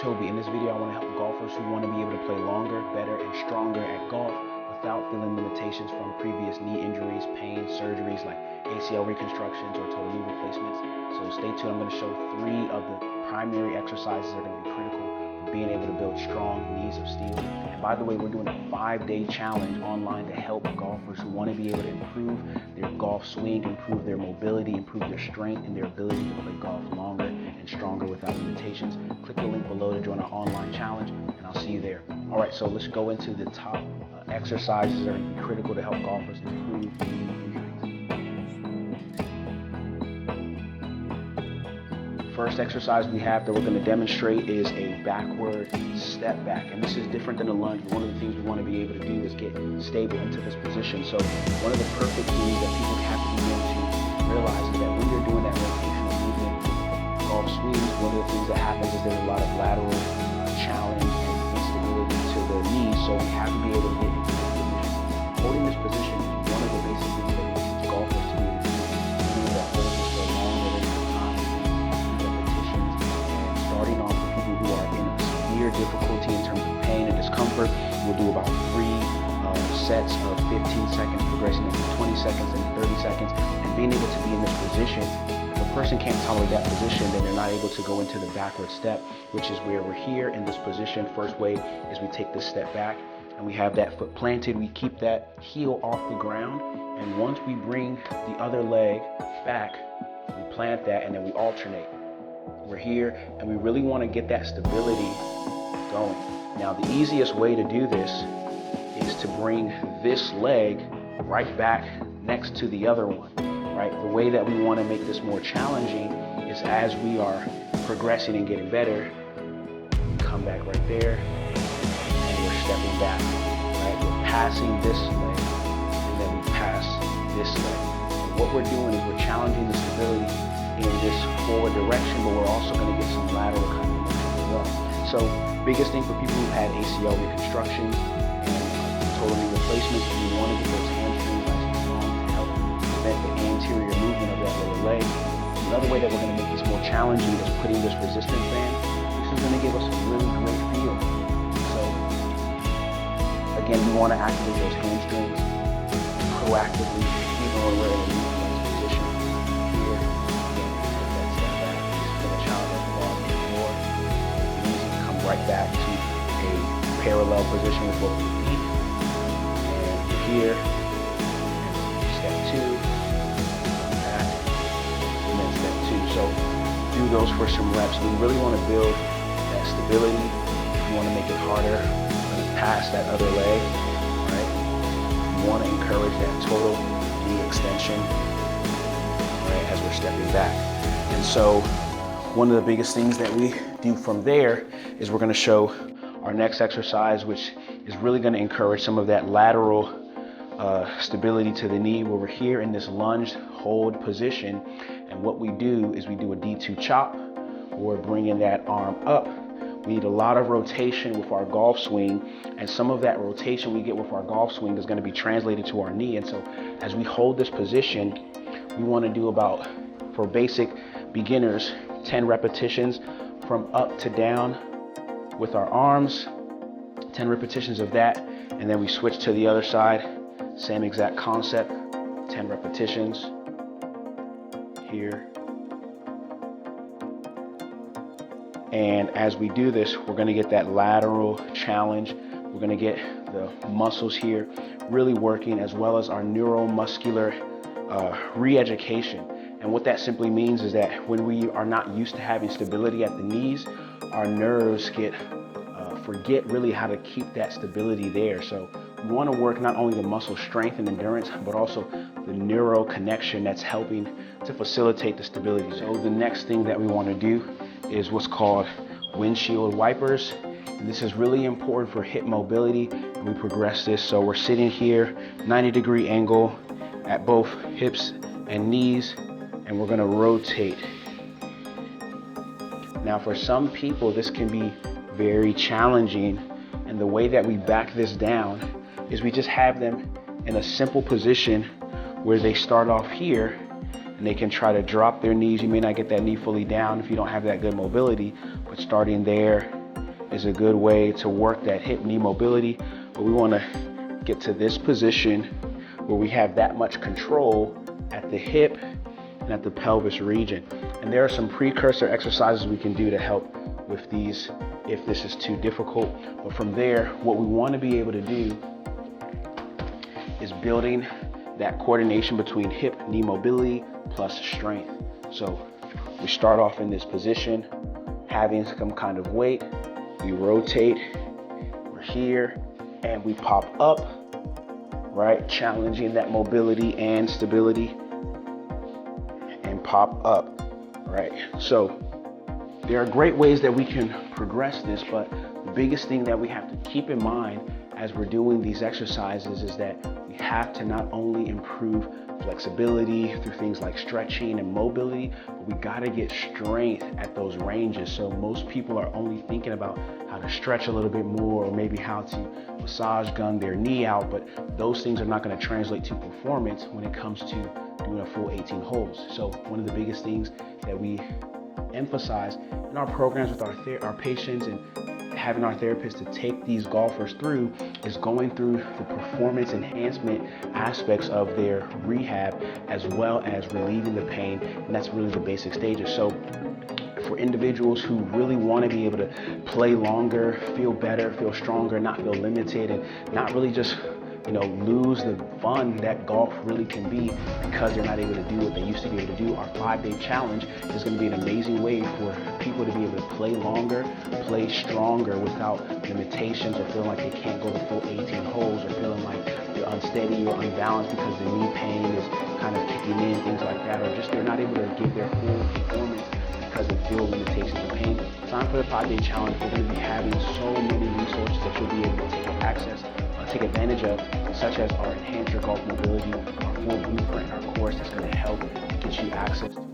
Toby. In this video, I want to help golfers who want to be able to play longer, better, and stronger at golf without feeling limitations from previous knee injuries, pain, surgeries like ACL reconstructions or total knee replacements. So stay tuned. I'm going to show 3 of the primary exercises that are going to be critical for being able to build strong knees of steel. And by the way, we're doing a 5-day challenge online to help golfers who want to be able to improve their golf swing, improve their mobility, improve their strength, and their ability to play golf longer and stronger without limitations. Click the link below to join our online challenge, and I'll see you there. All right, so let's go into the top exercises that are going to be critical to help golfers improve knee injuries. First exercise we have that we're going to demonstrate is a backward step back, and this is different than a lunge. One of the things we want to be able to do is get stable into this position. So one of the perfect things that people have to begin to realize is that when you're doing that rotational movement golf swings, one of the things that happens is there's a lot of lateral challenge and instability to the knees, so we have to be able to get into this position. Holding this position is one of the basic things that we teach golfers to be able to do. Being able to hold this for a long length of time, repetitions, and starting off with people who are in severe difficulty in terms of pain and discomfort, we'll do about 3 sets of 15 seconds, progressing into 20 seconds and 30 seconds, and being able to be in this position. If a person can't tolerate that position, then they're not able to go into the backward step, which is where we're here in this position. First way is we take this step back, and we have that foot planted. We keep that heel off the ground, and once we bring the other leg back, we plant that, and then we alternate. We're here, and we really want to get that stability going. Now, the easiest way to do this is to bring this leg right back next to the other one, right? The way that we want to make this more challenging is as we are progressing and getting better, we come back right there, and we're stepping back, right? We're passing this leg, and then we pass this leg. And what we're doing is we're challenging the stability in this forward direction, but we're also going to get some lateral kind of motion as well. So, biggest thing for people who've had ACL reconstructions and total knee replacements, we want to get those hamstrings nice and strong to help prevent the anterior movement of that lower leg. Another way that we're going to make this more challenging is putting this resistance band. This is going to give us a really great feel. So, again, we want to activate those hamstrings proactively, even when we're in a knee flex position. Here, again, take that step back. This is going to challenge our quad even more. Easy to come right back to a parallel position with both your feet. And here, step 2, back, and then step 2. So do those for some reps. We really want to build that stability. We want to make it harder to pass that other leg, right? We want to encourage that total knee extension, right, as we're stepping back. And so one of the biggest things that we do from there is we're going to show our next exercise, which is really going to encourage some of that lateral stability to the knee, where we're here in this lunge hold position. And what we do is we do a D2 chop, or bringing that arm up. We need a lot of rotation with our golf swing, and some of that rotation we get with our golf swing is going to be translated to our knee. And so as we hold this position, we want to do about, for basic beginners, 10 repetitions from up to down with our arms, 10 repetitions of that, and then we switch to the other side, same exact concept, 10 repetitions here. And as we do this, we're going to get that lateral challenge. We're going to get the muscles here really working, as well as our neuromuscular re-education. And what that simply means is that when we are not used to having stability at the knees, our nerves forget really how to keep that stability there. So we want to work not only the muscle strength and endurance, but also the neural connection that's helping to facilitate the stability. So the next thing that we want to do is what's called windshield wipers. And this is really important for hip mobility, and we progress this. So we're sitting here, 90-degree angle at both hips and knees, and we're going to rotate. Now, for some people, this can be very challenging, and the way that we back this down is we just have them in a simple position where they start off here, and they can try to drop their knees. You may not get that knee fully down if you don't have that good mobility, but starting there is a good way to work that hip knee mobility, but we want to get to this position where we have that much control at the hip and at the pelvis region. And there are some precursor exercises we can do to help with these if this is too difficult. But from there, what we want to be able to do is building that coordination between hip knee mobility plus strength. So we start off in this position, having some kind of weight. We rotate, we're here, and we pop up, right? Challenging that mobility and stability, and pop up, right? So there are great ways that we can progress this, but the biggest thing that we have to keep in mind as we're doing these exercises is that we have to not only improve flexibility through things like stretching and mobility, but we got to get strength at those ranges. So most people are only thinking about how to stretch a little bit more, or maybe how to massage gun their knee out, but those things are not going to translate to performance when it comes to doing a full 18 holes. So one of the biggest things that we emphasize in our programs with our patients and having our therapists to take these golfers through is going through the performance enhancement aspects of their rehab, as well as relieving the pain, and that's really the basic stages. So for individuals who really want to be able to play longer, feel better, feel stronger, not feel limited, and not really just lose the fun that golf really can be because they're not able to do what they used to be able to do, our 5-day challenge is going to be an amazing way for people to be able to play longer, play stronger without limitations, or feeling like they can't go the full 18 holes, or feeling like they're unsteady or unbalanced because the knee pain is kind of kicking in, things like that, or just they're not able to give their full performance because they feel limitations and pain. Sign for the 5-day challenge. We're going to be having so many resources that you'll be able to take advantage of, such as our Enhance Your Golf Mobility, our full blueprint, our course that's going to help get you access to